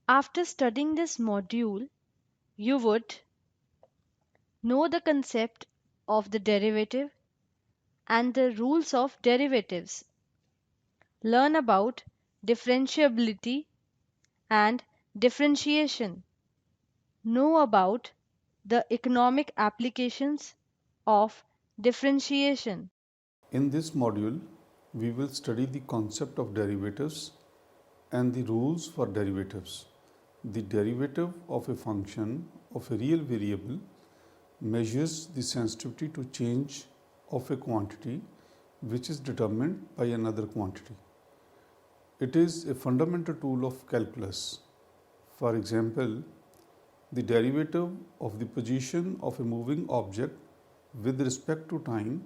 After studying this module, you would know the concept of the derivative and the rules of derivatives, learn about differentiability and differentiation, know about the economic applications of differentiation. In this module, we will study the concept of derivatives and the rules for derivatives. The derivative of a function of a real variable measures the sensitivity to change of a quantity which is determined by another quantity. It is a fundamental tool of calculus. For example, the derivative of the position of a moving object with respect to time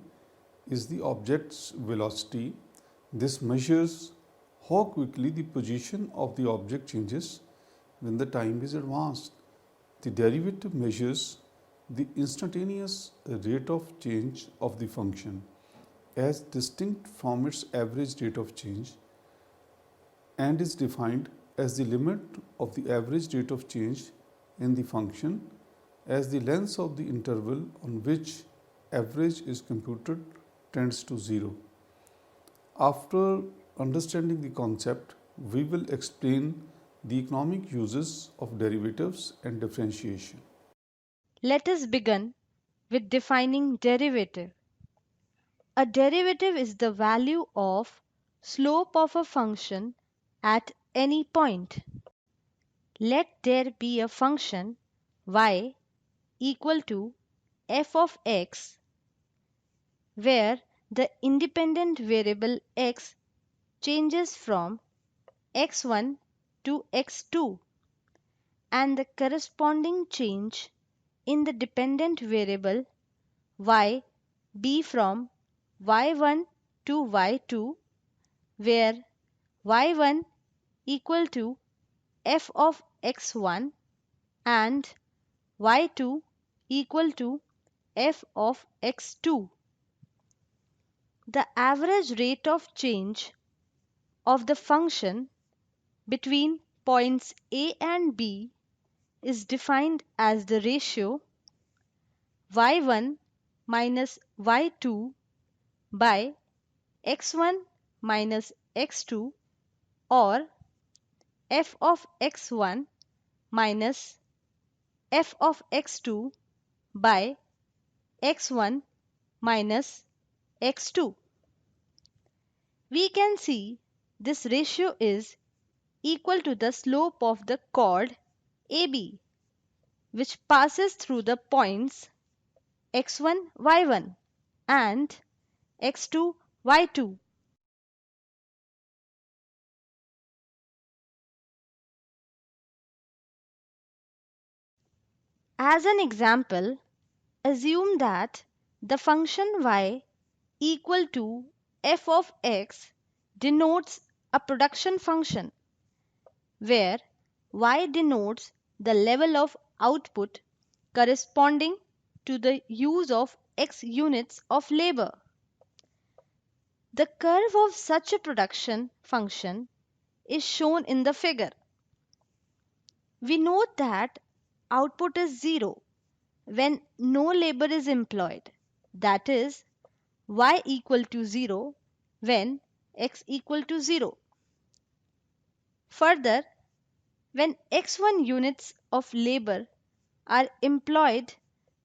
is the object's velocity. This measures how quickly the position of the object changes when the time is advanced. The derivative measures the instantaneous rate of change of the function as distinct from its average rate of change and is defined as the limit of the average rate of change in the function as the length of the interval on which average is computed tends to 0. After understanding the concept, we will explain the economic uses of derivatives and differentiation. Let us begin with defining derivative. A derivative is the value of slope of a function at any point. Let there be a function y equal to f of x where the independent variable x changes from x1 to x2 and the corresponding change in the dependent variable y be from y1 to y2 where y1 equal to f of x1 and y2 equal to f of x2. The average rate of change of the function between points A and B is defined as the ratio y1 minus y2 by x1 minus x2 or f of x1 minus f of x2 by x1 minus x2. We can see this ratio is equal to the slope of the chord AB, which passes through the points x1 y1 and x2 y2. As an example, assume that the function y equal to f of x denotes a production function where y denotes the level of output corresponding to the use of x units of labor. The curve of such a production function is shown in the figure. We note that output is 0 when no labor is employed, that is, y equal to 0 when x equal to 0. Further, when x1 units of labor are employed,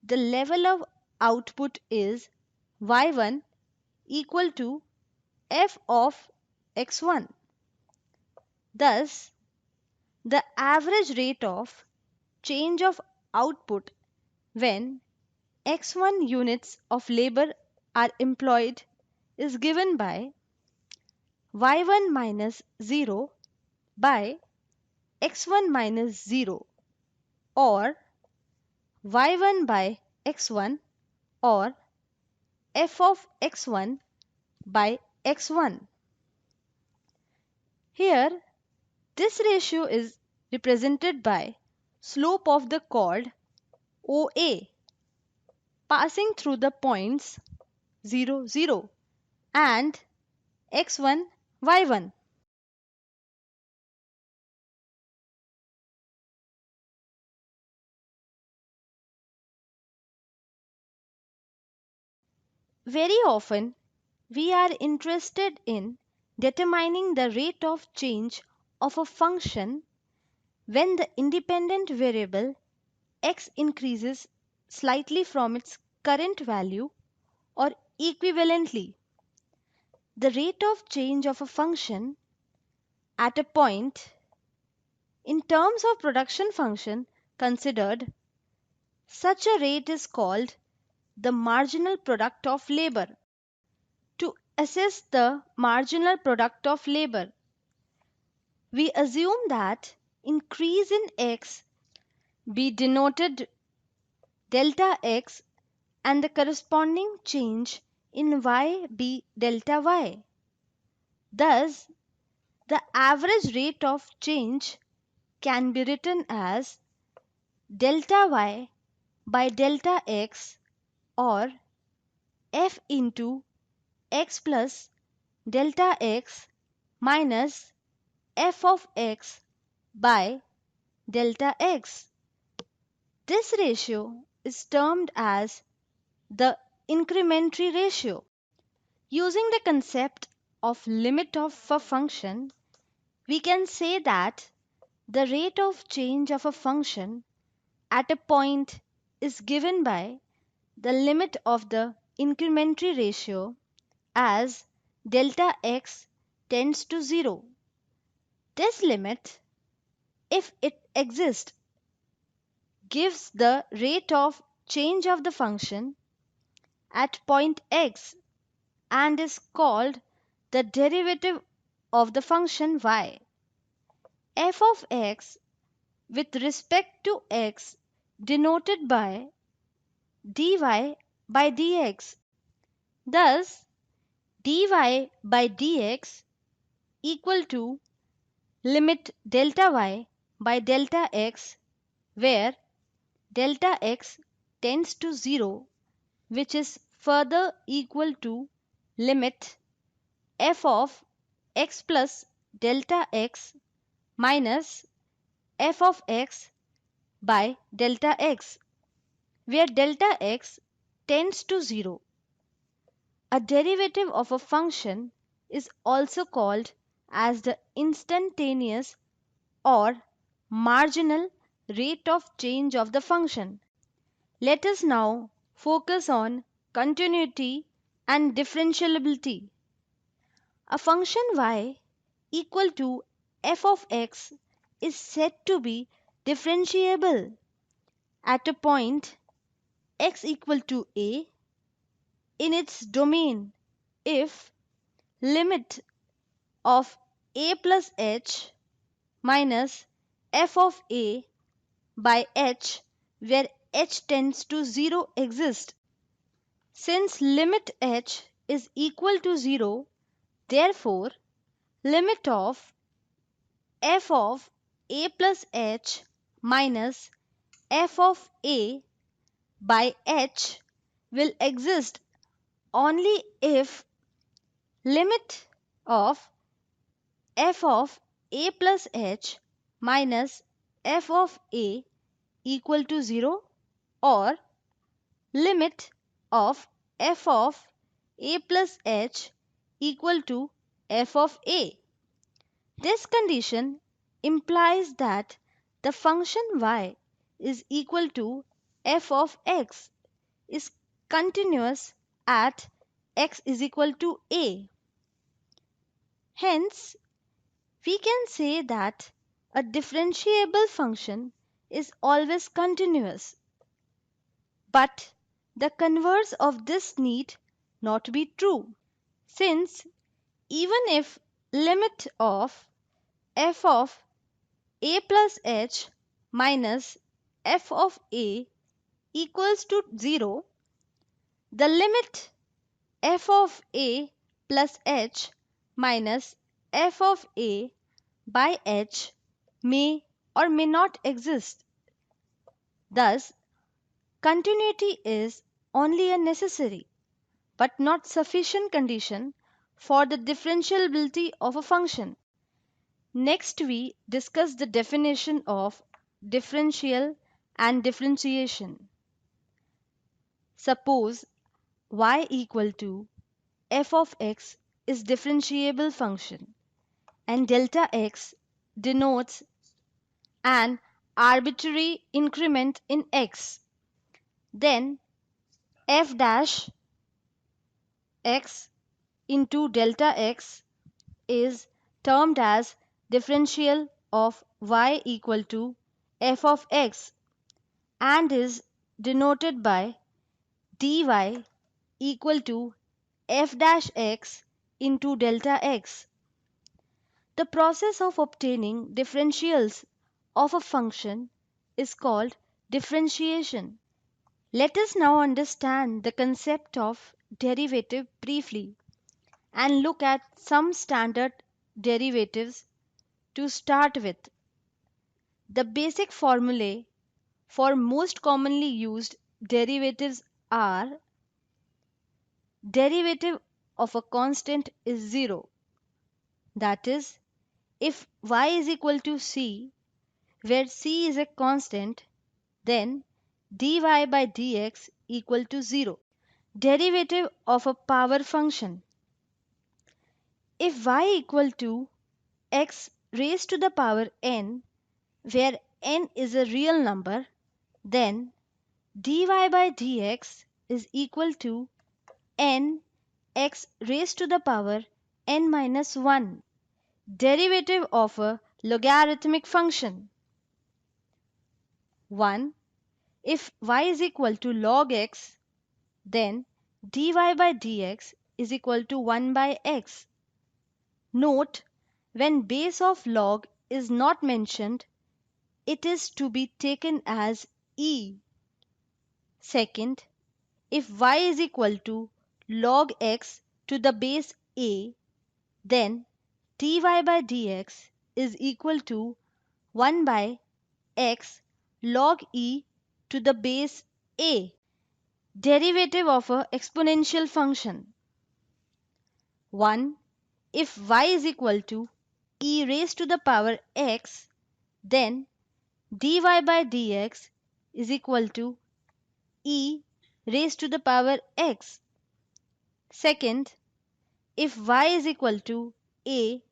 the level of output is y1 equal to f of x1. Thus, the average rate of change of output when x1 units of labor are employed is given by y1 minus 0 by x1 minus 0 or y1 by x1 or f of x1 by x1. Here, this ratio is represented by slope of the chord OA passing through the points 0, 0 and x1, y1. Very often, we are interested in determining the rate of change of a function when the independent variable x increases slightly from its current value or equivalently. The rate of change of a function at a point in terms of production function considered, such a rate is called the marginal product of labor. To assess the marginal product of labor, we assume that increase in x be denoted delta x and the corresponding change in y be delta y. Thus, the average rate of change can be written as delta y by delta x or f into x plus delta x minus f of x by delta x. This ratio is termed as the incrementary ratio. Using the concept of limit of a function, we can say that the rate of change of a function at a point is given by the limit of the incrementary ratio as delta x tends to 0. This limit, if it exists, gives the rate of change of the function at point x and is called the derivative of the function y. F of x with respect to x denoted by dy by dx. Thus, dy by dx equal to limit delta y by delta x where delta x tends to 0, which is further equal to limit f of x plus delta x minus f of x by delta x, where delta x tends to 0. A derivative of a function is also called as the instantaneous or marginal rate of change of the function. Let us now focus on continuity and differentiability. A function y equal to f of x is said to be differentiable at a point x equal to a in its domain if limit of a plus h minus f of a by h where h tends to 0 exists. Since limit h is equal to 0, therefore limit of f of a plus h minus f of a by h will exist only if limit of f of a plus h minus f of a equal to 0 or limit of f of a plus h equal to f of a. This condition implies that the function y is equal to f of x is continuous at x is equal to a. Hence, we can say that a differentiable function is always continuous. But the converse of this need not be true, since even if limit of f of a plus h minus f of a equals to 0, the limit f of a plus h minus f of a by h may or may not exist. Thus, continuity is only a necessary but not sufficient condition for the differentiability of a function. Next, we discuss the definition of differential and differentiation. Suppose y equal to f of x is differentiable function and delta x denotes an arbitrary increment in x, then f dash x into delta x is termed as differential of y equal to f of x and is denoted by dy equal to f dash x into delta x. The process of obtaining differentials of a function is called differentiation. Let us now understand the concept of derivative briefly and look at some standard derivatives to start with. The basic formulae for most commonly used derivatives are: derivative of a constant is 0. That is, if y is equal to c, where c is a constant, then dy by dx equal to 0. Derivative of a power function. If y equal to x raised to the power n, where n is a real number, then dy by dx is equal to n x raised to the power n minus 1. Derivative of a logarithmic function. 1. If y is equal to log x, then dy by dx is equal to 1 by x. Note, when base of log is not mentioned, it is to be taken as e. Second, if y is equal to log x to the base a, then dy by dx is equal to 1 by x log e to the base a. Derivative of a exponential function. 1. If y is equal to e raised to the power x, then dy by dx is equal to e raised to the power x. Second, if y is equal to a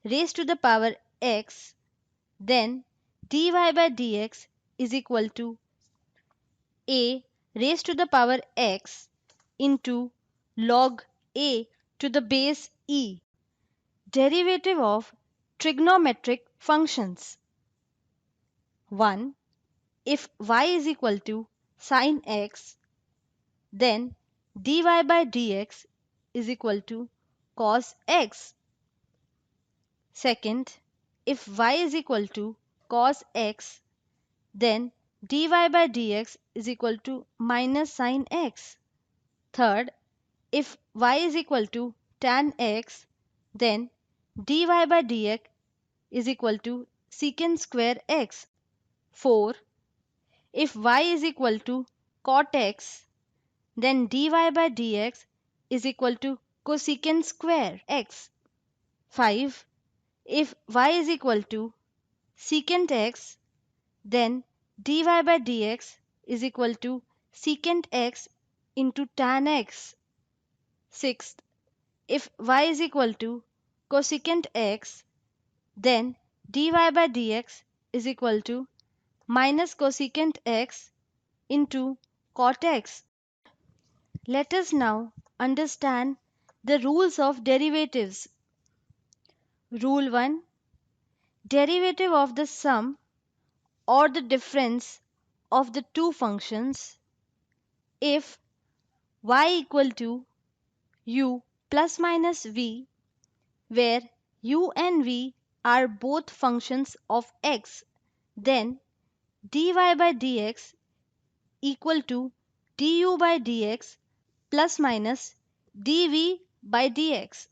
raised to the power x, then dy by dx is equal to a raised to the power x into log a to the base e. Derivative of trigonometric functions. 1. If y is equal to sin x, then dy by dx is equal to cos x. Second, if y is equal to cos x, then dy by dx is equal to minus sin x. Third, if y is equal to tan x, then dy by dx is equal to secant square x. 4. If y is equal to cot x, then dy by dx is equal to cosecant square x. 5. If y is equal to secant x, then dy by dx is equal to secant x into tan x. 6th, if y is equal to cosecant x, then dy by dx is equal to minus cosecant x into cot x. Let us now understand the rules of derivatives. Rule 1. Derivative of the sum or the difference of the two functions if y equal to u plus minus v, where u and v are both functions of x, then dy by dx equal to du by dx plus minus dv by dx.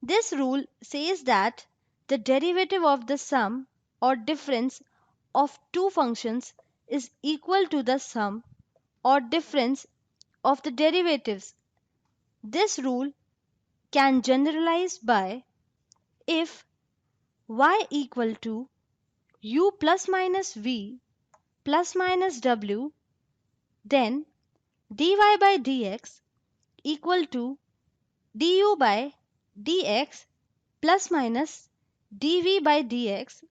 This rule says that the derivative of the sum or difference of two functions is equal to the sum or difference of the derivatives. This rule can generalize by: if y equal to u plus minus v plus minus w, then dy by dx equal to du by dx plus minus dv by dx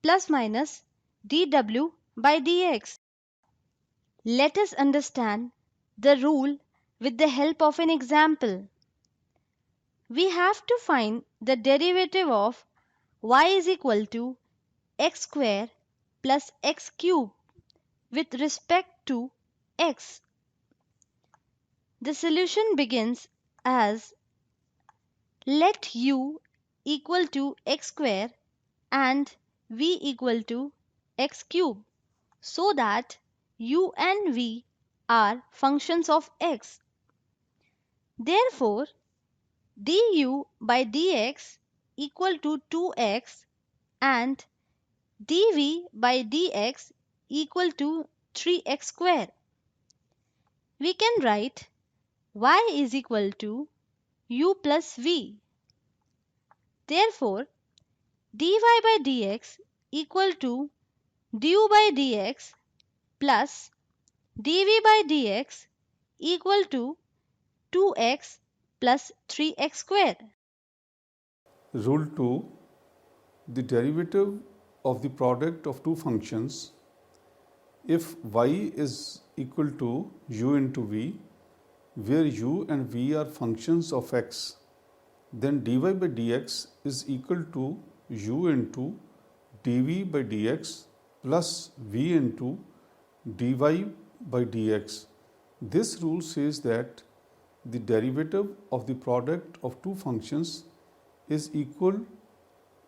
plus minus dw by dx. Let us understand the rule with the help of an example. We have to find the derivative of y is equal to x square plus x cube with respect to x. The solution begins as let u equal to x square and v equal to x cube so that u and v are functions of x. Therefore, du by dx equal to 2x and dv by dx equal to 3x square. We can write y is equal to u plus v. Therefore, dy by dx equal to du by dx plus dv by dx equal to 2x plus 3x square. Rule 2. The derivative of the product of two functions, if y is equal to u into v, where u and v are functions of x, then dy by dx is equal to u into dv by dx plus v into dy by dx. This rule says that the derivative of the product of two functions is equal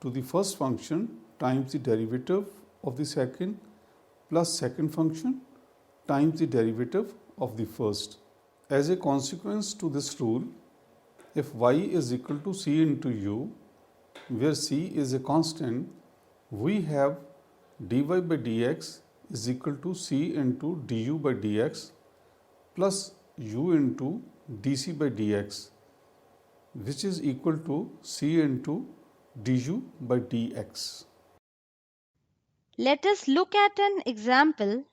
to the first function times the derivative of the second plus second function times the derivative of the first. As a consequence to this rule, if y is equal to c into u, where c is a constant, we have dy by dx is equal to c into du by dx plus u into dc by dx, which is equal to c into du by dx. Let us look at an example.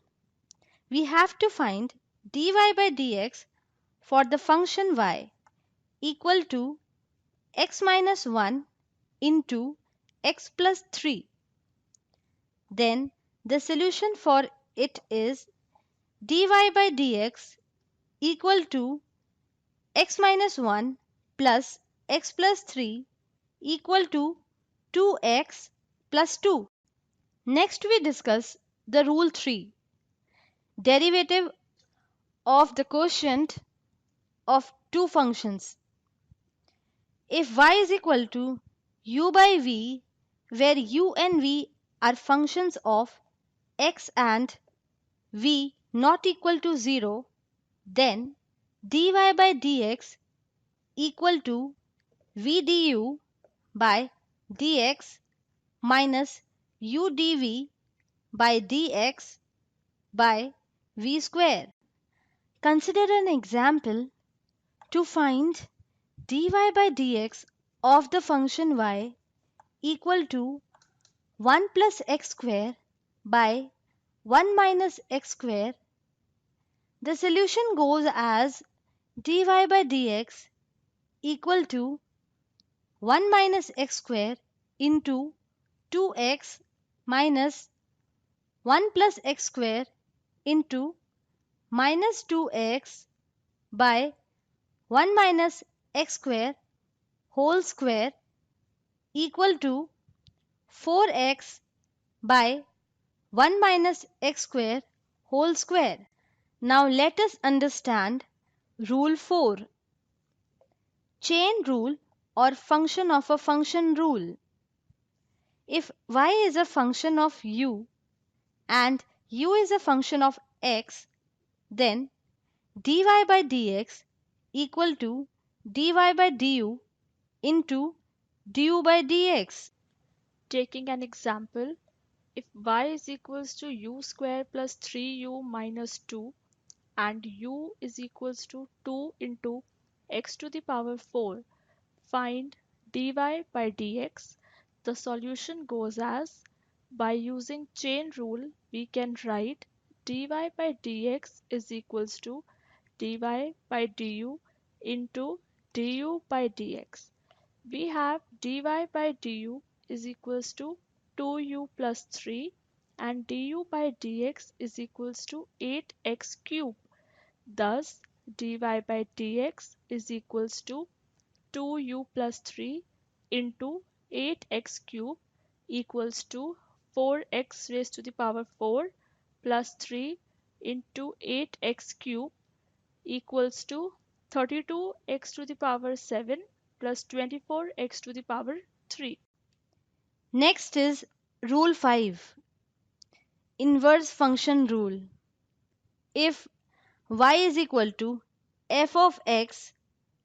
We have to find dy by dx for the function y equal to x minus 1 into x plus 3. Then the solution for it is dy by dx equal to x minus 1 plus x plus 3 equal to 2x plus 2. Next we discuss the rule 3, derivative of the quotient of two functions. If y is equal to u by v, where u and v are functions of x and v not equal to 0, then dy by dx equal to v du by dx minus u dv by dx by v square. Consider an example to find dy by dx of the function y equal to 1 plus x square by 1 minus x square. The solution goes as dy by dx equal to 1 minus x square into 2x minus 1 plus x square into minus 2x by 1 minus x square whole square equal to 4x by 1 minus x square whole square. Now let us understand rule 4, chain rule or function of a function rule. If y is a function of u and u is a function of x, then dy by dx equal to dy by du into du by dx. Taking an example, if y is equals to u square plus 3u minus 2 and u is equals to 2 into x to the power 4, find dy by dx. The solution goes as, by using chain rule we can write dy by dx is equals to dy by du into du by dx. We have dy by du is equals to 2u plus 3 and du by dx is equals to 8x cube. Thus, dy by dx is equals to 2u plus 3 into 8x cube equals to 4x raised to the power 4 plus 3 into 8x cube equals to 32x to the power 7 plus 24x to the power 3. Next is Rule 5, Inverse Function Rule. If y is equal to f of x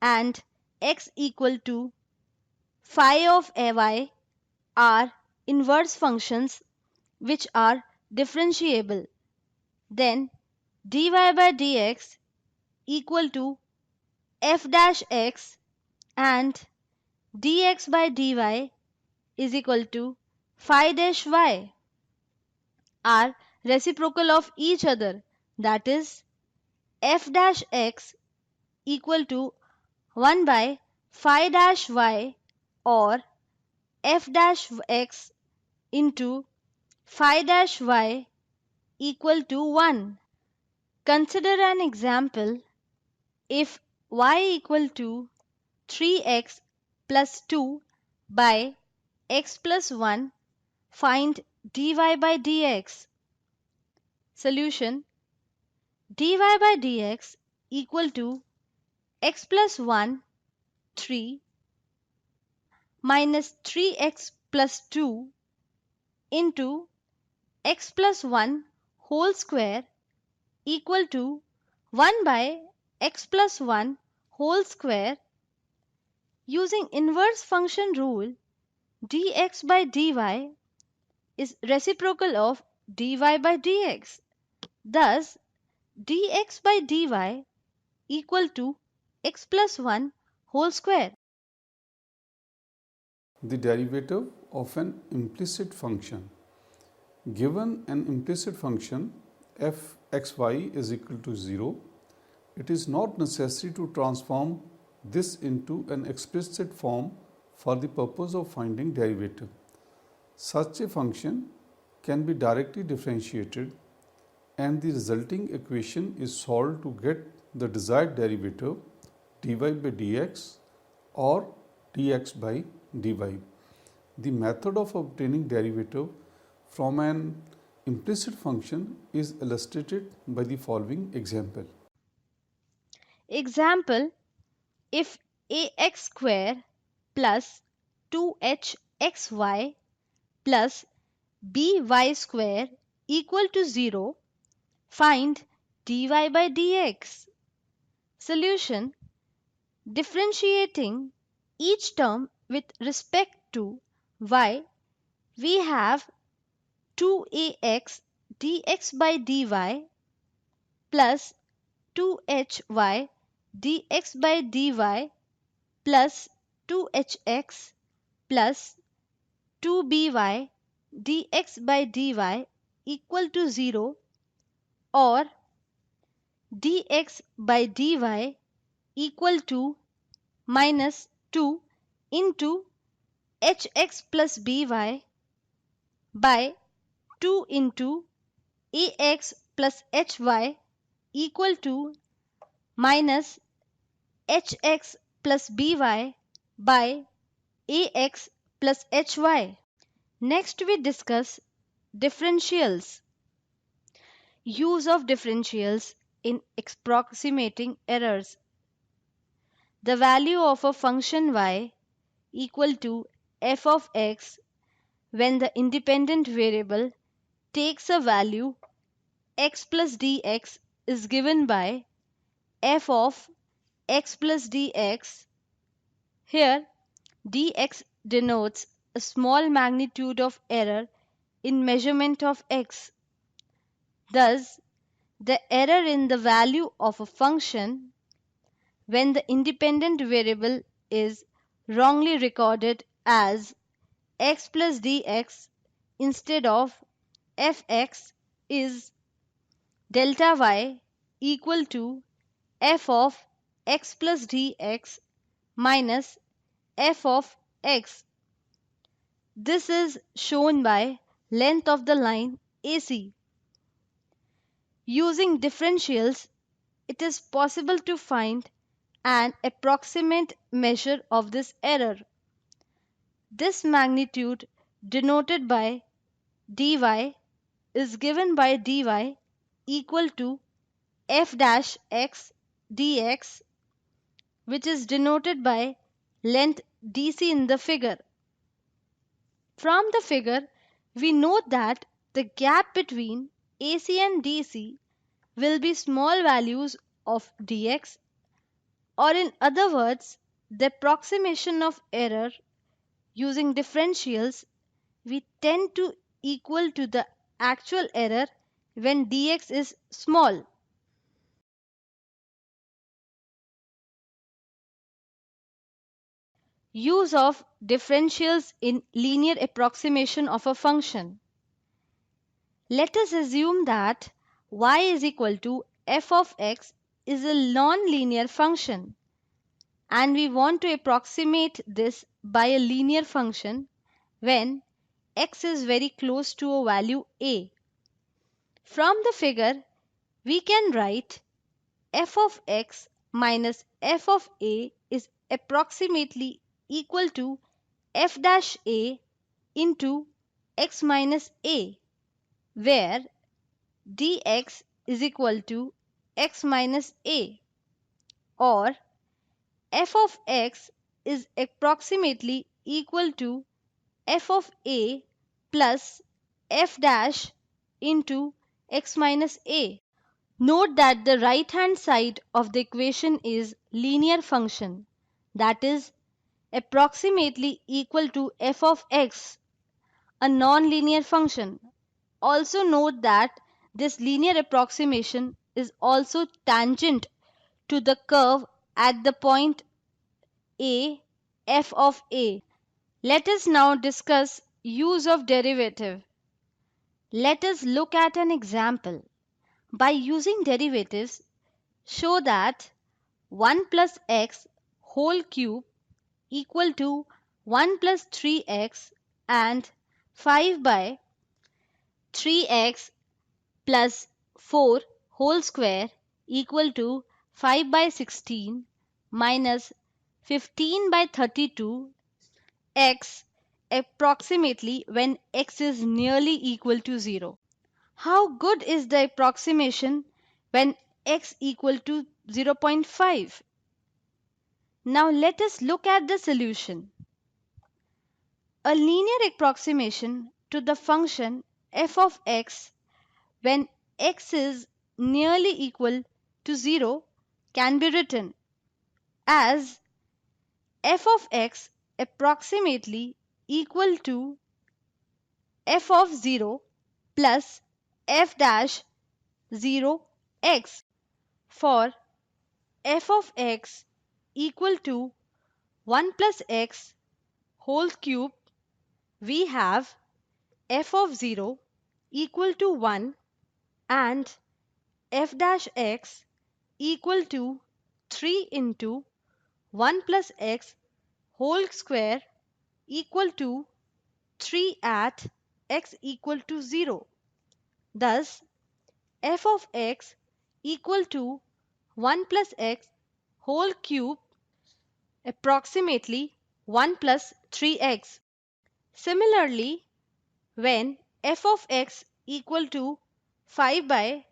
and x equal to phi of y are inverse functions which are differentiable, then dy by dx equal to f dash x and dx by dy is equal to phi dash y are reciprocal of each other, that is f dash x equal to 1 by phi dash y or f dash x into phi dash y equal to 1. Consider an example. If y equal to 3x plus 2 by x plus 1, find dy by dx. Solution: dy by dx equal to x plus 1 3 minus 3x plus 2 into x plus 1 whole square equal to 1 by x plus 1 whole square. Using inverse function rule, dx by dy is reciprocal of dy by dx. Thus, dx by dy equal to x plus 1 whole square. The derivative of an implicit function. Given an implicit function f(xy) is equal to 0, it is not necessary to transform this into an explicit form for the purpose of finding derivative. Such a function can be directly differentiated and the resulting equation is solved to get the desired derivative dy by dx or dx by dy. The method of obtaining derivative from an implicit function is illustrated by the following example. Example: if ax square plus 2hxy plus by square equal to 0, find dy by dx. Solution: differentiating each term with respect to y, we have 2ax dx by dy plus 2hy dx by dy plus 2hx plus 2by dx by dy equal to 0, or dx by dy equal to minus 2 into hx plus by by 2 into ax plus hy equal to minus hx plus by by ax plus hy. Next we discuss differentials. Use of differentials in approximating errors. The value of a function y equal to f of x when the independent variable takes a value x plus dx is given by f of x plus dx. Here dx denotes a small magnitude of error in measurement of x. Thus, the error in the value of a function when the independent variable is wrongly recorded as x plus dx instead of fx is delta y equal to f of x plus dx minus f of x. This is shown by length of the line AC. Using differentials, it is possible to find an approximate measure of this error. This magnitude, denoted by dy, is given by dy equal to f dash x dx, which is denoted by length dc in the figure. From the figure, we note that the gap between AC and DC will be small values of dx, or in other words, the approximation of error using differentials, we tend to equal to the actual error when dx is small. Use of differentials in linear approximation of a function. Let us assume that y is equal to f of x is a non-linear function, and we want to approximate this by a linear function when x is very close to a value a. From the figure, we can write f of x minus f of a is approximately equal to f dash a into x minus a, where dx is equal to x minus a, or f of x is approximately equal to f of a plus f dash into x minus a. Note that the right hand side of the equation is linear function, that is approximately equal to f of x, a non-linear function. Also note that this linear approximation is also tangent to the curve at the point a, f of a. Let us now discuss use of derivative. Let us look at an example. By using derivatives, show that 1 plus x whole cube equal to 1 plus 3x and 5 by 3x plus 4 whole square equal to 5 by 16 minus 15 by 32 x approximately when x is nearly equal to 0. How good is the approximation when x equal to 0.5? Now let us look at the solution. A linear approximation to the function f of x when x is nearly equal to 0 can be written as f of x approximately equal to f of 0 plus f dash 0 x. For f of x equal to 1 plus x whole cube, we have f of 0 equal to 1 and f dash x equal to 3 into 1 plus x whole square equal to 3 at x equal to 0. Thus, f of x equal to 1 plus x whole cube approximately 1 plus 3x. Similarly, when f of x equal to 5 by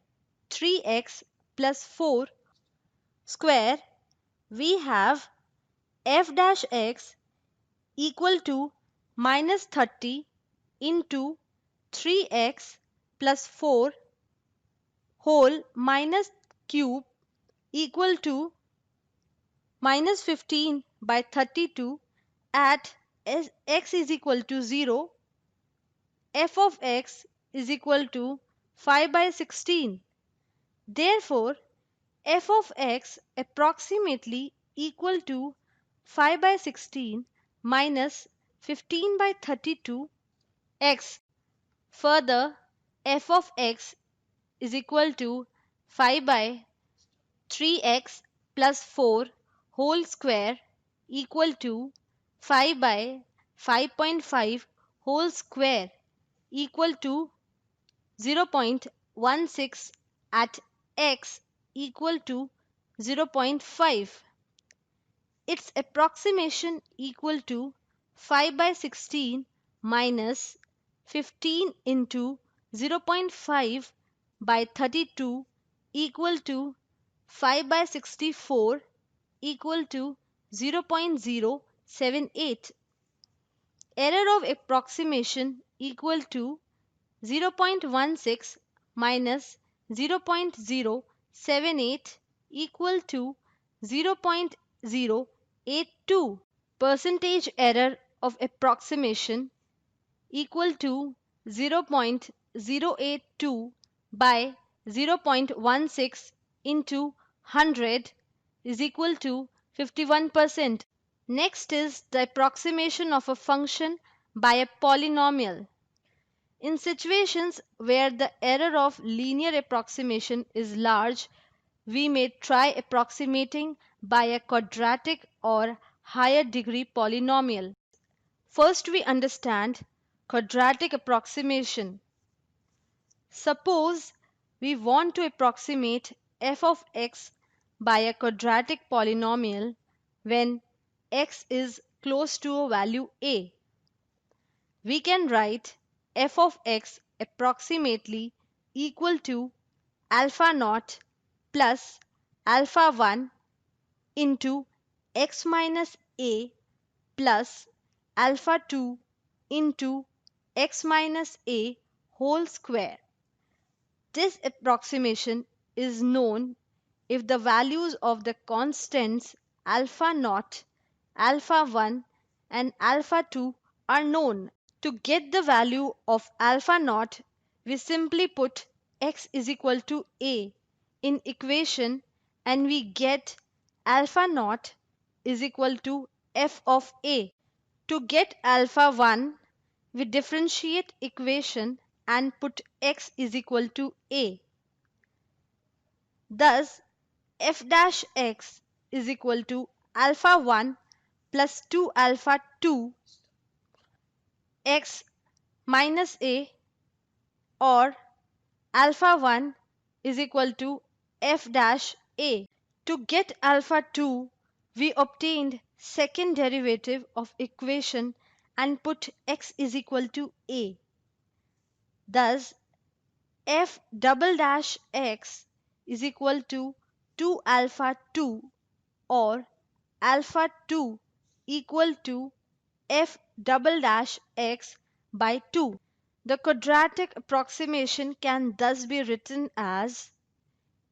3x plus 4 square, we have f dash x equal to minus 30 into 3x plus 4 whole minus cube equal to minus 15 by 32 at x is equal to 0, f of x is equal to 5 by 16. Therefore, f of x approximately equal to 5 by 16 minus 15 by 32 x. Further, f of x is equal to 5 by 3x plus 4 whole square equal to 5 by 5.5 whole square equal to 0.16 at x equal to 0.5. Its approximation equal to 5 by 16 minus 15 into 0.5 by 32 equal to 5 by 64 equal to 0.078. Error of approximation equal to 0.16 minus 0.078 equal to 0.082. Percentage error of approximation equal to 0.082 by 0.16 into 100 is equal to 51%. Next is the approximation of a function by a polynomial. In situations where the error of linear approximation is large, we may try approximating by a quadratic or higher degree polynomial. First, we understand quadratic approximation. Suppose we want to approximate f of x by a quadratic polynomial when x is close to a value a. We can write f of x approximately equal to alpha naught plus alpha 1 into x minus a plus alpha 2 into x minus a whole square. This approximation is known if the values of the constants alpha naught, alpha 1 and alpha 2 are known. To get the value of alpha naught, we simply put x is equal to a in equation and we get alpha naught is equal to f of a. To get alpha 1, we differentiate equation and put x is equal to a. Thus, f dash x is equal to alpha 1 plus 2 alpha 2 x minus a, or alpha 1 is equal to f dash a. To get alpha 2, we obtained second derivative of equation and put x is equal to a. Thus, f double dash x is equal to 2 alpha 2, or alpha 2 equal to f double dash x by 2. The quadratic approximation can thus be written as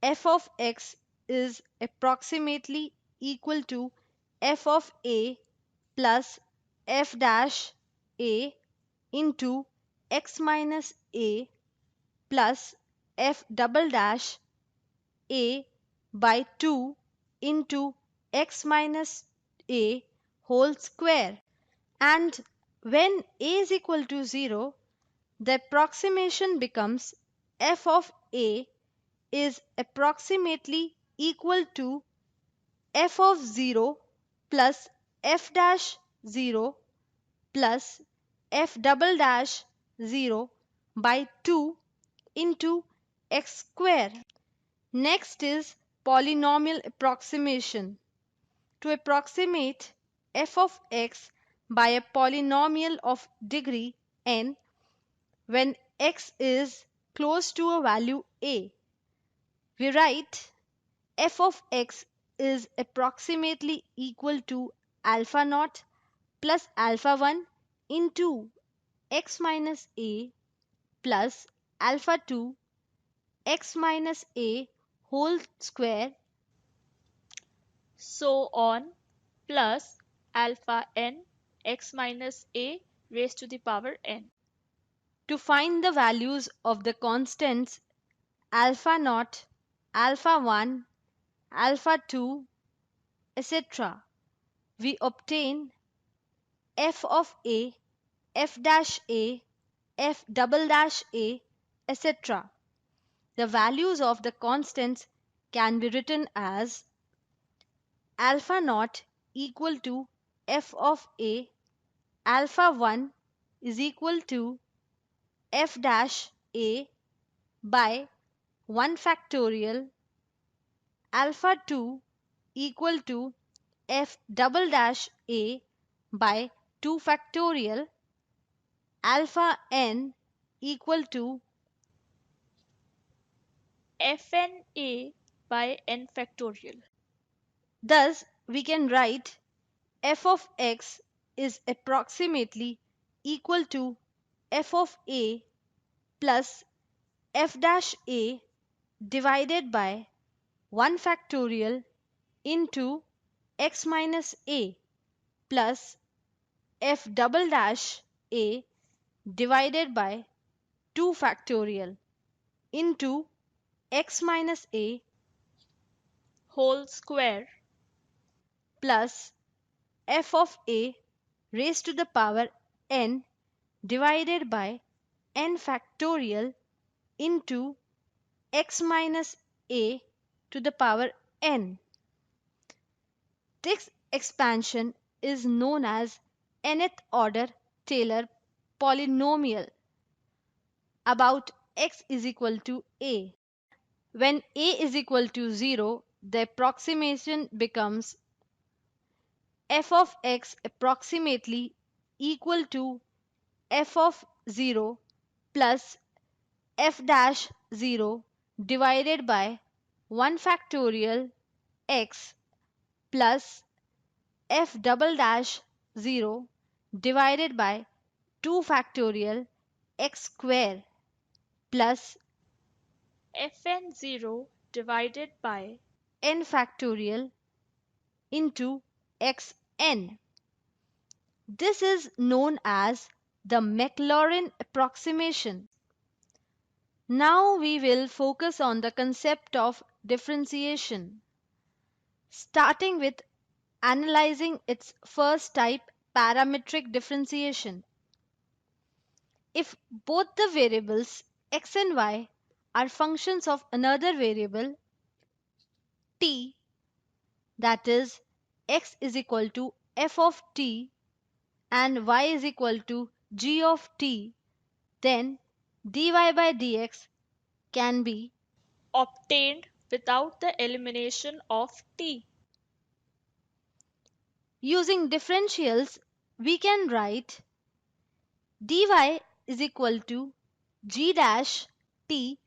f of x is approximately equal to f of a plus f dash a into x minus a plus f double dash a by 2 into x minus a whole square. And when a is equal to 0, the approximation becomes f of a is approximately equal to f of 0 plus f dash 0 plus f double dash 0 by 2 into x square. Next is polynomial approximation. To approximate f of x by a polynomial of degree n when x is close to a value a, we write f of x is approximately equal to alpha naught plus alpha 1 into x minus a plus alpha 2 x minus a whole square, so on, plus alpha n x minus a raised to the power n. to find the values of the constants alpha naught, alpha 1, alpha 2, etc. We obtain f of a, f dash a, f double dash a, etc. The values of the constants can be written as alpha naught equal to f of a, alpha 1 is equal to f dash a by 1 factorial, alpha 2 equal to f double dash a by 2 factorial, alpha n equal to fna by n factorial. thus we can write f of x is approximately equal to f of a plus f dash a divided by 1 factorial into x minus a plus f double dash a divided by 2 factorial into x minus a Whole square. plus f of a raised to the power n divided by n factorial into x minus a to the power n. This expansion is known as nth order Taylor polynomial about x is equal to a. When a is equal to 0, the approximation becomes f of x approximately equal to f of 0 plus f dash 0 divided by 1 factorial x plus f double dash 0 divided by 2 factorial x square plus fn0 divided by n factorial into xn. This is known as the Maclaurin approximation. Now we will focus on the concept of differentiation, starting with analyzing its first type, parametric differentiation. If both the variables x and y are functions of another variable t, that is x is equal to f of t and y is equal to g of t, then dy by dx can be obtained without the elimination of t. using differentials. We can write dy is equal to g dash t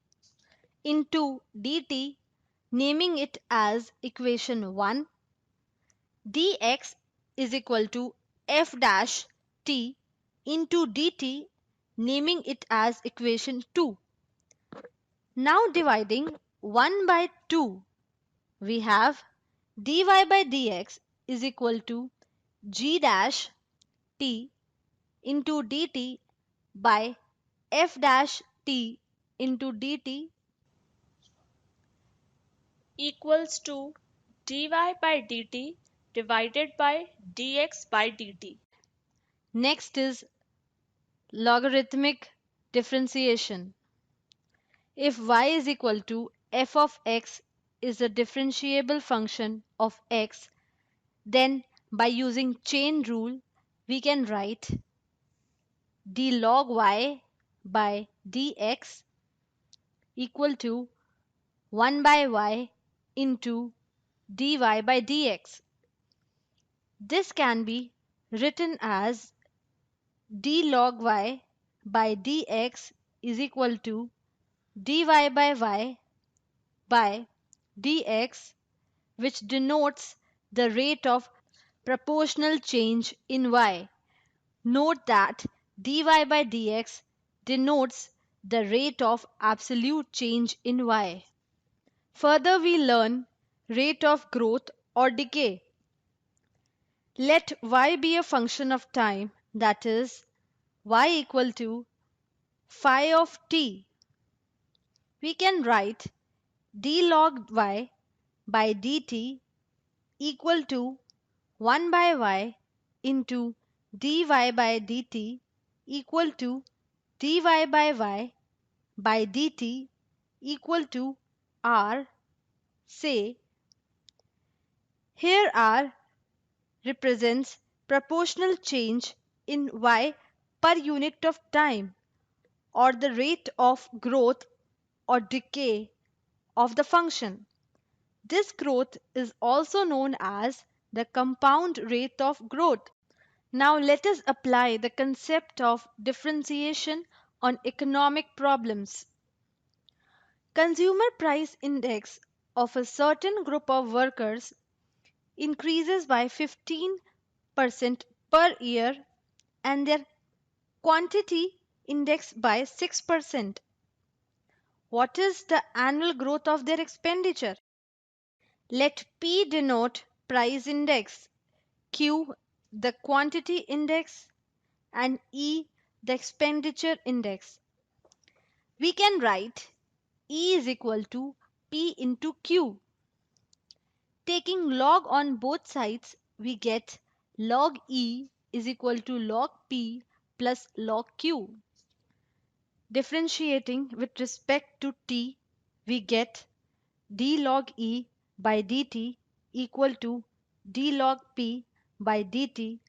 into dt, naming it as equation 1, dx is equal to f dash t into dt, naming it as equation 2. Now dividing 1 by 2, we have dy by dx is equal to g dash t into dt by f dash t into dt. Equals to dy by dt divided by dx by dt. Next is logarithmic differentiation. If y is equal to f of x is a differentiable function of x, then by using chain rule we can write d log y by dx equal to 1 by y into dy by dx. This can be written as d log y by dx is equal to dy by y by dx, which denotes the rate of proportional change in y. Note that dy by dx denotes the rate of absolute change in y. Further, we learn rate of growth or decay. Let y be a function of time, that is, y equal to phi of t. We can write d log y by dt equal to 1 by y into dy by dt equal to dy by y by dt equal to r say here R represents proportional change in y per unit of time, or the rate of growth or decay of the function. This growth is also known as the compound rate of growth. Now let us apply the concept of differentiation on economic problems. Consumer price index of a certain group of workers increases by 15% per year and their quantity index by 6%. What is the annual growth of their expenditure? Let P denote price index, Q the quantity index, and E the expenditure index. We can write E is equal to P into Q. Taking log on both sides, we get log E is equal to log P plus log Q. Differentiating with respect to t, we get d log E by dt equal to d log P by dt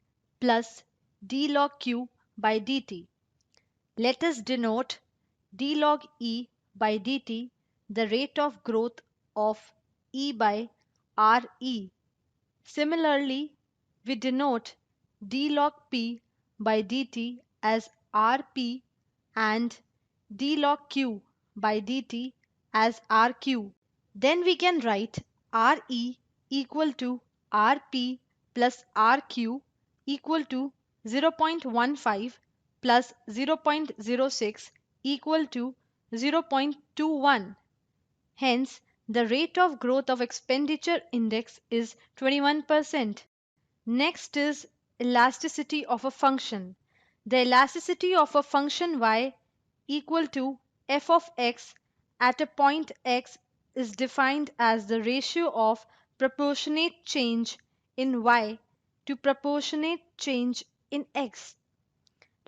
plus d log Q by dt. Let us denote d log E by dt the rate of growth of E by Re. Similarly, we denote d log P by dt as Rp and d log Q by dt as Rq. Then we can write Re equal to Rp plus Rq equal to 0.15 plus 0.06 equal to 0.21. Hence, the rate of growth of expenditure index is 21%. Next is elasticity of a function. The elasticity of a function y equal to f of x at a point x is defined as the ratio of proportionate change in y to proportionate change in x.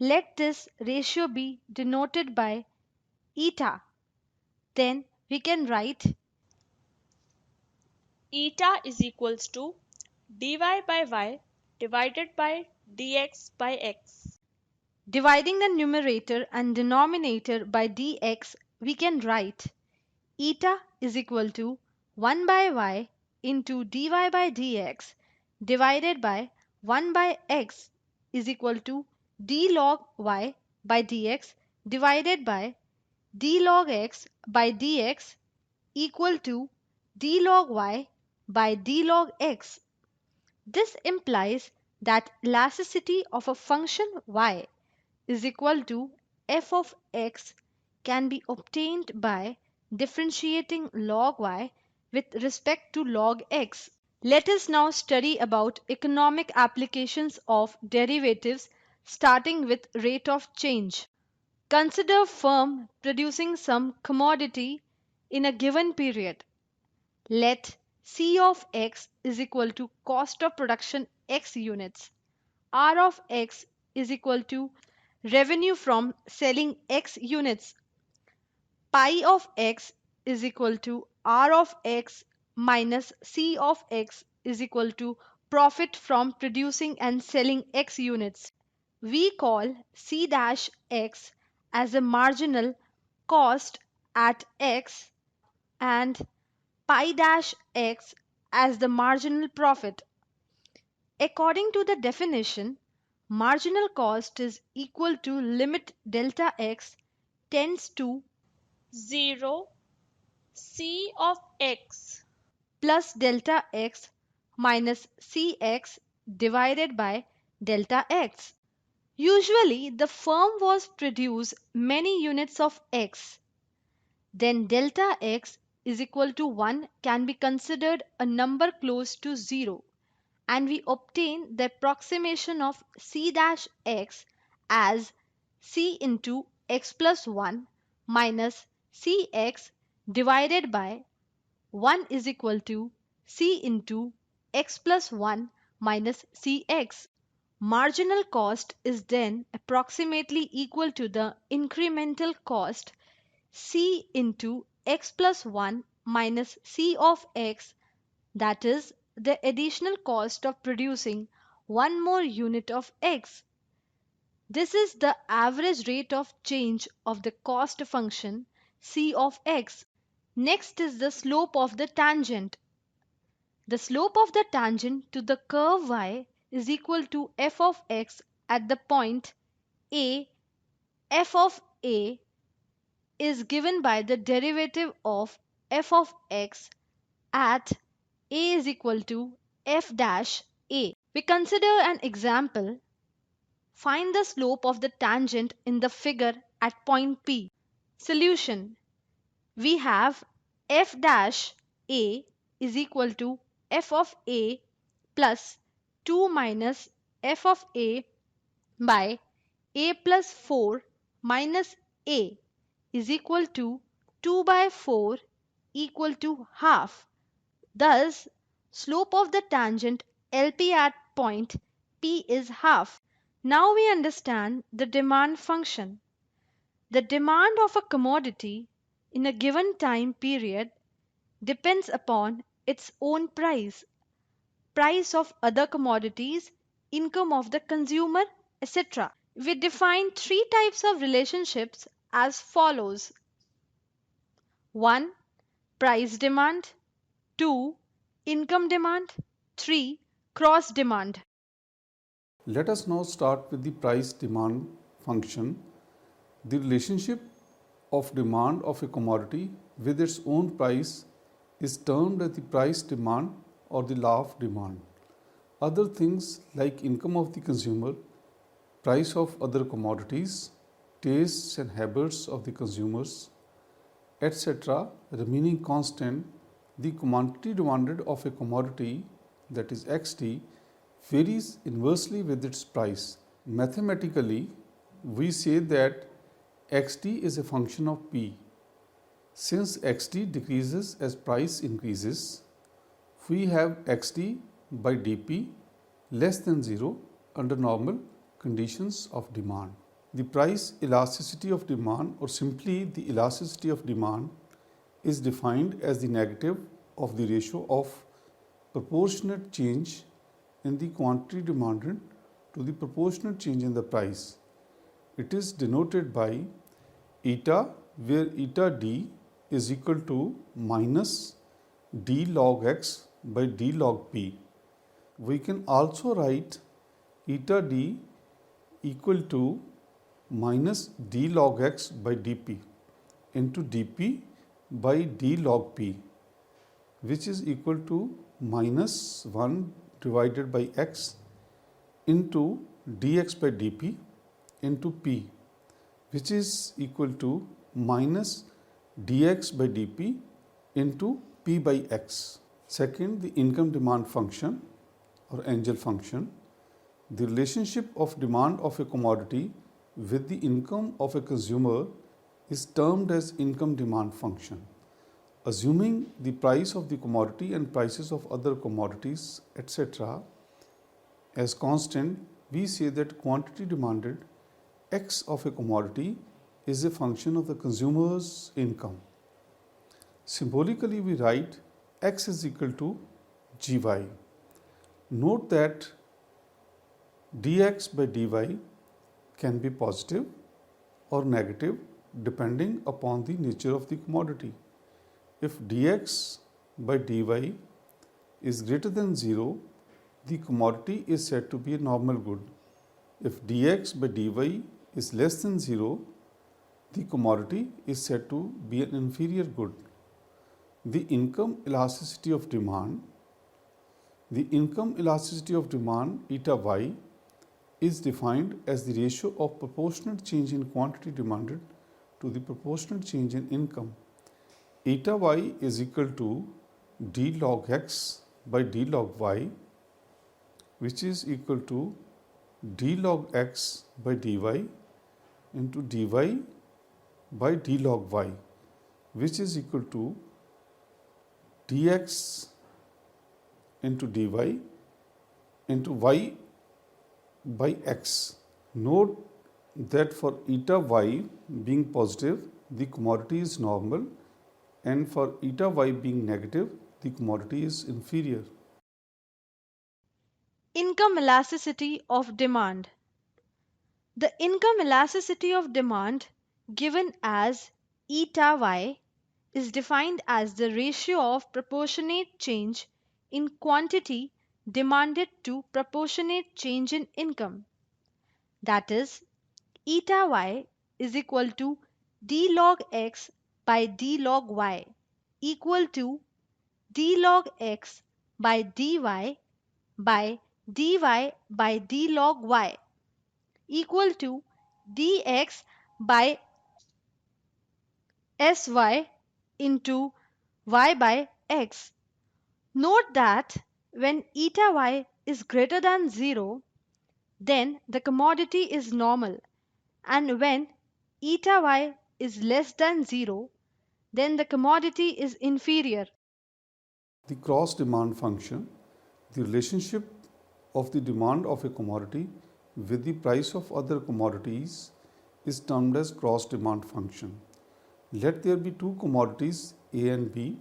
Let this ratio be denoted by eta. Then we can write Eta is equals to dy by y divided by dx by x. dividing the numerator and denominator by dx, we can write eta is equal to 1 by y into dy by dx divided by 1 by x is equal to d log y by dx divided by d log x by dx equal to d log y by d log x. This implies that elasticity of a function y is equal to f of x can be obtained by differentiating log y with respect to log x. Let us now study about economic applications of derivatives starting with rate of change. Consider firm producing some commodity in a given period. Let C of x is equal to cost of production x units. R of x is equal to revenue from selling x units. Pi of x is equal to R of x minus C of x is equal to profit from producing and selling x units. We call C dash x as a marginal cost at x and pi dash x as the marginal profit. According to the definition, marginal cost is equal to limit delta x tends to 0 C of x plus delta x minus cx divided by delta x. Usually, the firm was produce many units of x. Then delta x is equal to 1 can be considered a number close to 0, and we obtain the approximation of c dash x as c into x plus 1 minus cx divided by 1 is equal to c into x plus 1 minus cx. Marginal cost is then approximately equal to the incremental cost c into x plus 1 minus C of x, that is the additional cost of producing one more unit of x. This is the average rate of change of the cost function C of x. Next is the slope of the tangent. The slope of the tangent to the curve y is equal to f of x at the point a. F of a is given by the derivative of f of x at a is equal to f dash a. We consider an example. Find the slope of the tangent in the figure at point P. Solution. We have f dash a is equal to f of a plus 2 minus f of a by a plus 4 minus a is equal to 2 by 4 equal to half. Thus, slope of the tangent LP at point P is half. Now we understand the demand function. The demand of a commodity in a given time period depends upon its own price, price of other commodities, income of the consumer, etc. We define three types of relationships as follows: 1. Price demand, 2. Income demand, 3. Cross demand. Let us now start with the price demand function. The relationship of demand of a commodity with its own price is termed as the price demand or the law of demand. Other things like income of the consumer, price of other commodities, tastes and habits of the consumers, etc. remaining constant, the quantity demanded of a commodity, that is xt, varies inversely with its price. Mathematically, we say that xt is a function of P. Since xt decreases as price increases, we have xt by dp less than 0 under normal conditions of demand. The price elasticity of demand, or simply the elasticity of demand, is defined as the negative of the ratio of proportionate change in the quantity demanded to the proportionate change in the price. It is denoted by eta, where eta d is equal to minus d log x by d log p. We can also write eta d equal to minus d log x by dp into dp by d log p, which is equal to minus 1 divided by x into dx by dp into p, which is equal to minus dx by dp into p by x. Second, the income demand function or Engel function. The relationship of demand of a commodity with the income of a consumer is termed as income demand function. Assuming the price of the commodity and prices of other commodities, etc. as constant, we say that quantity demanded x of a commodity is a function of the consumer's income. Symbolically, we write x is equal to gy. Note that dx by dy can be positive or negative depending upon the nature of the commodity. If dx by dy is greater than 0, the commodity is said to be a normal good. If dx by dy is less than 0, the commodity is said to be an inferior good. The income elasticity of demand. The income elasticity of demand, eta y, is defined as the ratio of proportionate change in quantity demanded to the proportionate change in income. Eta y is equal to d log x by d log y, which is equal to d log x by dy into dy by d log y, which is equal to dx into dy into y by x. Note that for eta y being positive, the commodity is normal and for eta y being negative, the commodity is inferior. Income elasticity of demand. The income elasticity of demand, given as eta y, is defined as the ratio of proportionate change in quantity demanded to proportionate change in income. That is, eta y is equal to d log x by d log y equal to d log x by dy by dy by d log y equal to dx by sy into y by x. Note that when eta y is greater than 0, then the commodity is normal, and when eta y is less than 0, then the commodity is inferior. The cross demand function, the relationship of the demand of a commodity with the price of other commodities, is termed as cross demand function. Let there be two commodities A and B,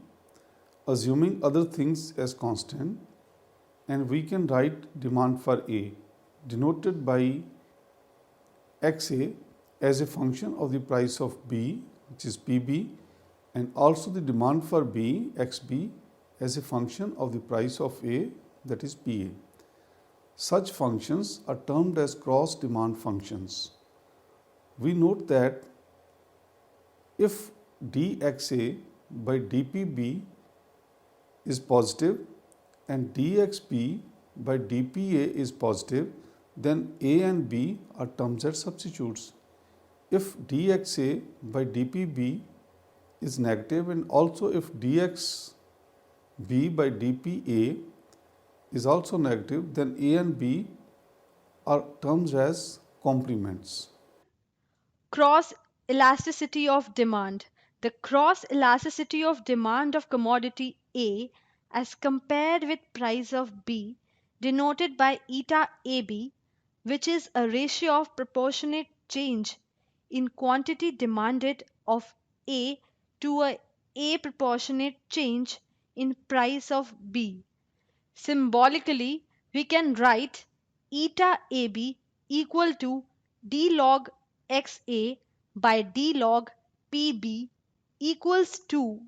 assuming other things as constant, and we can write demand for A denoted by XA as a function of the price of B, which is PB, and also the demand for B, XB, as a function of the price of A, that is PA. Such functions are termed as cross demand functions. We note that if dXA by dPB is positive and dXB by dPA is positive, then A and B are terms as substitutes. If dXA by dPB is negative and also if dXB by dPA is also negative, then A and B are terms as complements. Cross elasticity of demand. The cross elasticity of demand of commodity A as compared with price of B, denoted by eta AB, which is a ratio of proportionate change in quantity demanded of A to A proportionate change in price of B. Symbolically, we can write eta AB equal to d log XA by d log PB equals to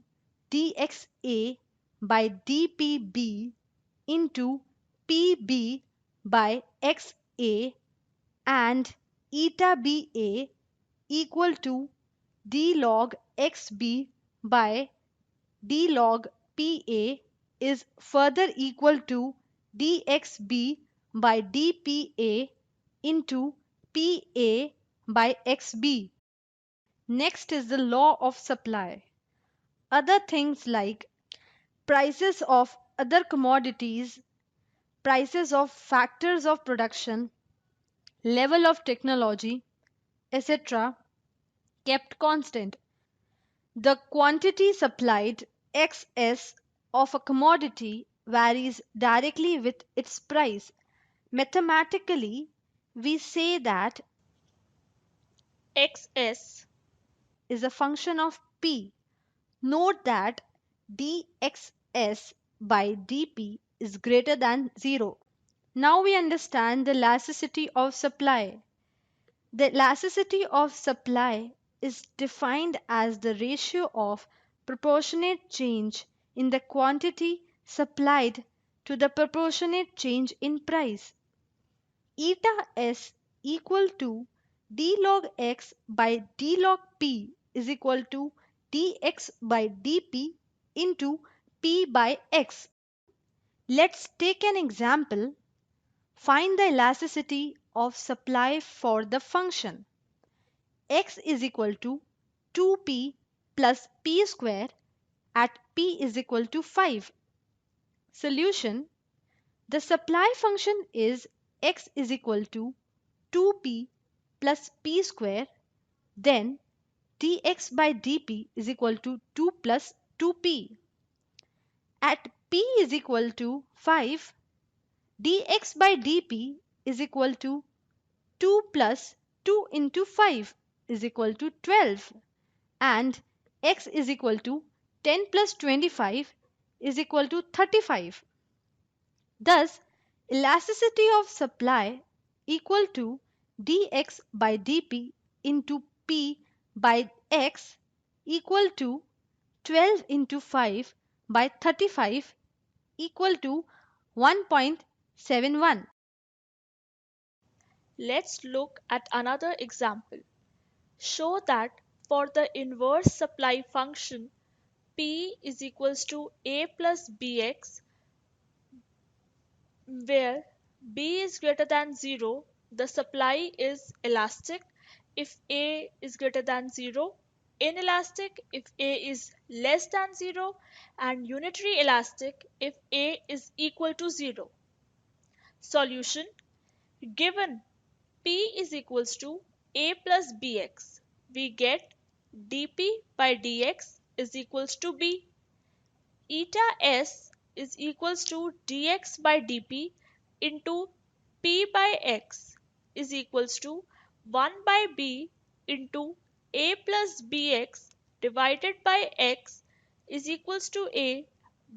dXA by dPB into PB by XA, and eta BA equal to d log XB by d log PA is further equal to dXB by dPA into PA by XB. Next is the law of supply. Other things like prices of other commodities, prices of factors of production, level of technology, etc., kept constant. The quantity supplied XS of a commodity varies directly with its price. Mathematically, we say that XS is a function of P. Note that dxs by dp is greater than 0. Now we understand the elasticity of supply. The elasticity of supply is defined as the ratio of proportionate change in the quantity supplied to the proportionate change in price. Eta s equal to d log x by d log p is equal to dx by dp into p by x. Let's take an example. Find the elasticity of supply for the function x is equal to 2p plus p square at p is equal to 5. Solution: the supply function is x is equal to 2p plus p square, then dx by dp is equal to 2 plus 2p. At p is equal to 5, dx by dp is equal to 2 plus 2 into 5 is equal to 12, and x is equal to 10 plus 25 is equal to 35. Thus, elasticity of supply equal to dx by dp into p by x equal to 12 into 5 by 35 equal to 1.71. Let's look at another example. Show that for the inverse supply function P is equals to A plus Bx, where B is greater than 0, the supply is elastic if A is greater than 0, inelastic if A is less than 0, and unitary elastic if A is equal to 0. Solution: given P is equals to A plus Bx, we get dP by dx is equals to B. Eta s is equals to dx by dp into p by x is equals to 1 by b into a plus bx divided by x is equals to a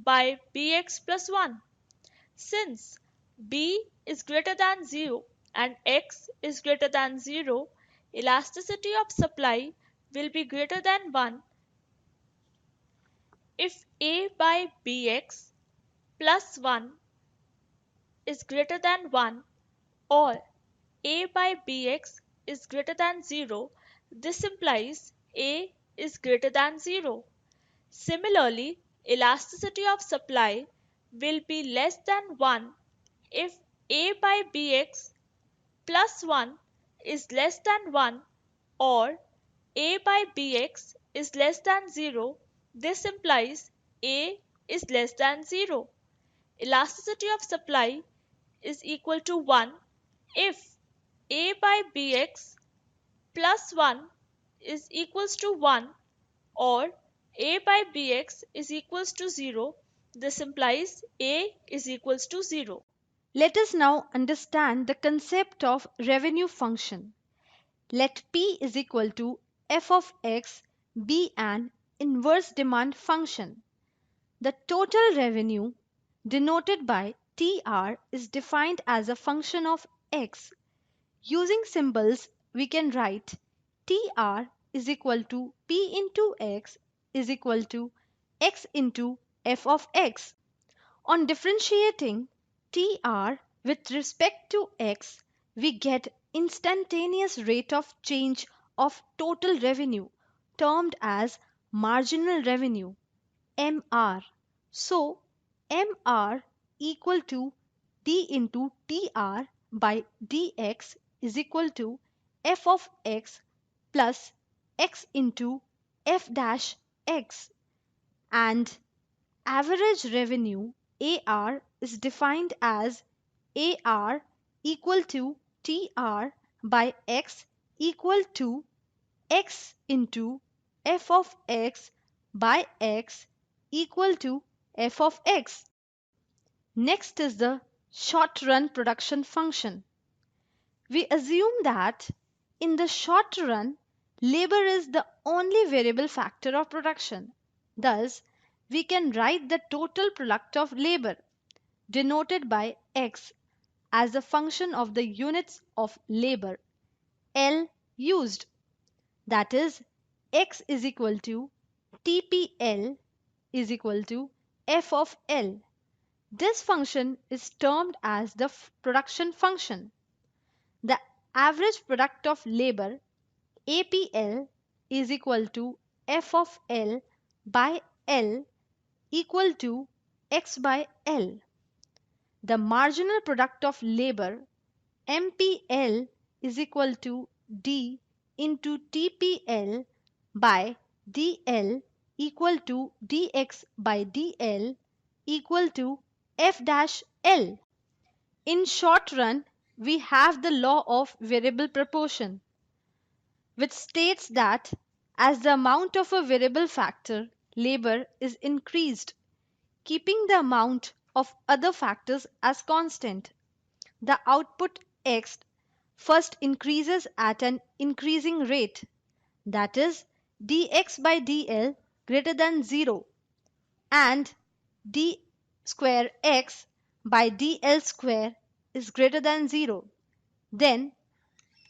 by bx plus 1. Since b is greater than 0 and x is greater than 0, elasticity of supply will be greater than 1 if a by bx plus 1 is greater than 1 or a by bx is greater than 0. This implies a is greater than 0. Similarly, elasticity of supply will be less than 1 if a by bx plus 1 is less than 1 or a by bx is less than 0. This implies a is less than 0. Elasticity of supply is equal to 1 if a by bx plus 1 is equals to 1 or a by bx is equals to 0. This implies a is equals to 0. Let us now understand the concept of revenue function. Let P is equal to f of x be an inverse demand function. The total revenue, denoted by TR, is defined as a function of x. Using symbols, we can write TR is equal to P into x is equal to x into f of x. On differentiating TR with respect to x, we get instantaneous rate of change of total revenue, termed as marginal revenue, MR. So, MR equal to d into TR by dx is equal to f of x plus x into f dash x, and average revenue AR is defined as AR equal to TR by x equal to x into f of x by x equal to f of x. Next is the short run production function. We assume that in the short run, labor is the only variable factor of production. Thus, we can write the total product of labor, denoted by x, as a function of the units of labor L used. That is, x is equal to TPL is equal to f of L. This function is termed as the production function. The average product of labor APL is equal to f of L by L equal to x by L. The marginal product of labor MPL is equal to D into TPL by DL equal to dx by DL equal to f dash L. In short run, we have the law of variable proportion, which states that as the amount of a variable factor, labor, is increased, keeping the amount of other factors as constant, the output X first increases at an increasing rate, that is dx by dl greater than 0, and d square x by dl square is greater than 0, then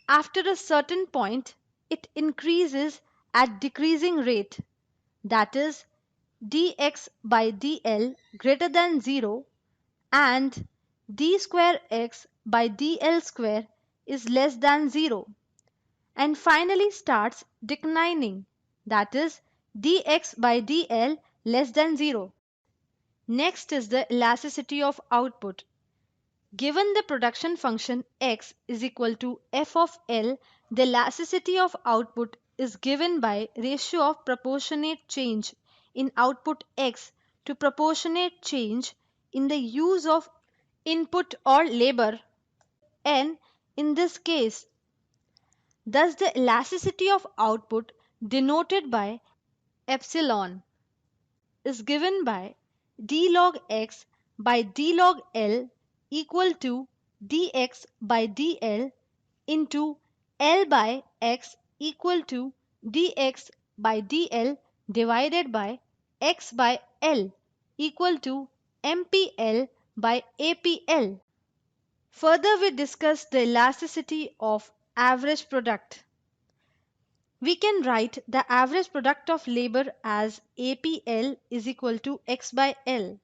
after a certain point it increases at decreasing rate, that is dx by dl greater than 0 and d square x by dl square is less than 0, and finally starts declining, that is dx by dl less than 0. Next is the elasticity of output. Given the production function x is equal to f of L, the elasticity of output is given by ratio of proportionate change in output x to proportionate change in the use of input or labor n in this case. Thus the elasticity of output denoted by epsilon is given by d log x by d log L equal to dx by dl into L by x equal to dx by dl divided by x by L equal to MPL by APL. Further, we discuss the elasticity of average product. We can write the average product of labor as APL is equal to x by L.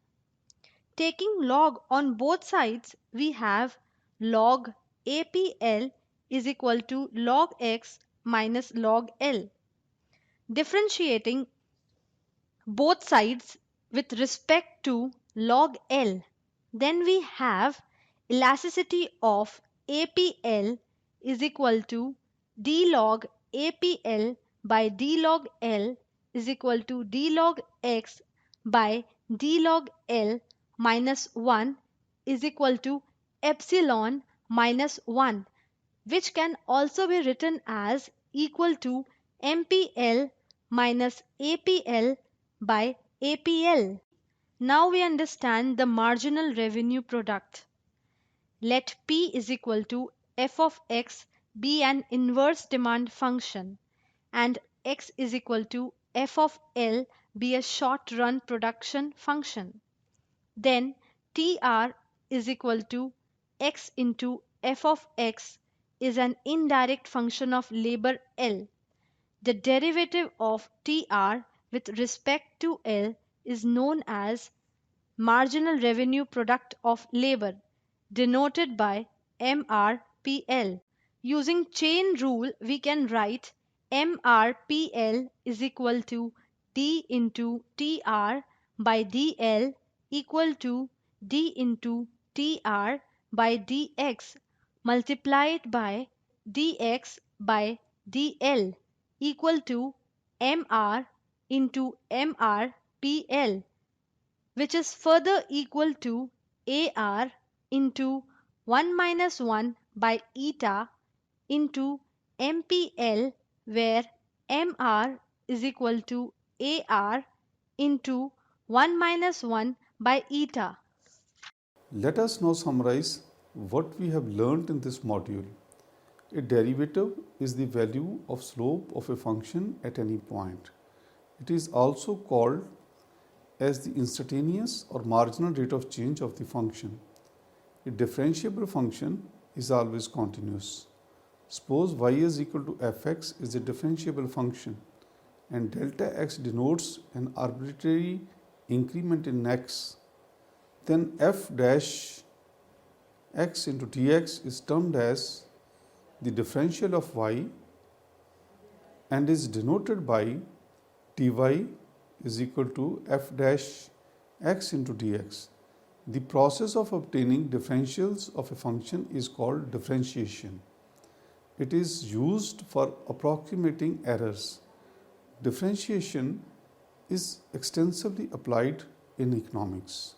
Taking log on both sides, we have log APL is equal to log x minus log L. Differentiating both sides with respect to log L, then we have elasticity of APL is equal to d log APL by d log L is equal to d log x by d log L minus 1 is equal to epsilon minus 1, which can also be written as equal to MPL minus APL by APL. Now we understand the marginal revenue product. Let P is equal to f of x be an inverse demand function and x is equal to f of L be a short run production function. Then TR is equal to x into f of x is an indirect function of labor L. The derivative of TR with respect to L is known as marginal revenue product of labor, denoted by MRPL. Using chain rule, we can write MRPL is equal to D into TR by DL equal to D into TR by DX multiplied by DX by DL equal to MR into MRPL, which is further equal to AR into 1 minus 1 by eta into MPL, where MR is equal to AR into 1 minus 1 by eta. Let us now summarize what we have learnt in this module. A derivative is the value of slope of a function at any point. It is also called as the instantaneous or marginal rate of change of the function. A differentiable function is always continuous. Suppose y is equal to fx is a differentiable function and delta x denotes an arbitrary increment in x, then f dash x into dx is termed as the differential of y and is denoted by dy is equal to f dash x into dx. The process of obtaining differentials of a function is called differentiation. It is used for approximating errors. Differentiation is extensively applied in economics.